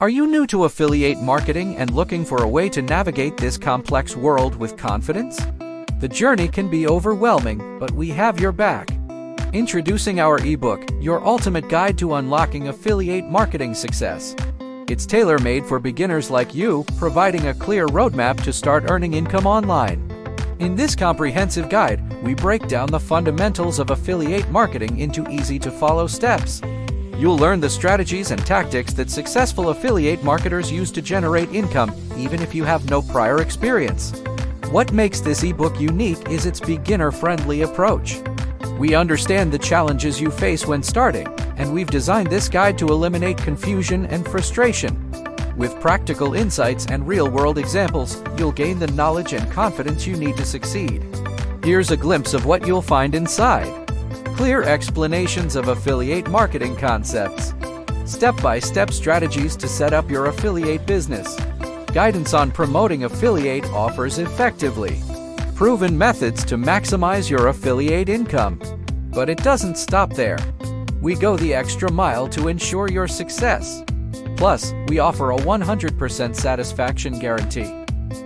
Are you new to affiliate marketing and looking for a way to navigate this complex world with confidence? The journey can be overwhelming, but we have your back. Introducing our ebook, Your Ultimate Guide to Unlocking Affiliate Marketing Success. It's tailor-made for beginners like you, providing a clear roadmap to start earning income online. In this comprehensive guide, we break down the fundamentals of affiliate marketing into easy-to-follow steps. You'll learn the strategies and tactics that successful affiliate marketers use to generate income, even if you have no prior experience. What makes this ebook unique is its beginner-friendly approach. We understand the challenges you face when starting, and we've designed this guide to eliminate confusion and frustration. With practical insights and real-world examples, you'll gain the knowledge and confidence you need to succeed. Here's a glimpse of what you'll find inside. Clear explanations of affiliate marketing concepts. Step-by-step strategies to set up your affiliate business. Guidance on promoting affiliate offers effectively. Proven methods to maximize your affiliate income. But it doesn't stop there. We go the extra mile to ensure your success. Plus, we offer a 100% satisfaction guarantee.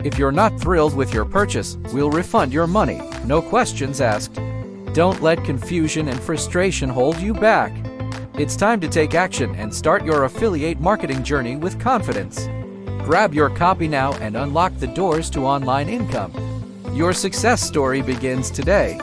If you're not thrilled with your purchase, we'll refund your money, no questions asked. Don't let confusion and frustration hold you back. It's time to take action and start your affiliate marketing journey with confidence. Grab your copy now and unlock the doors to online income. Your success story begins today.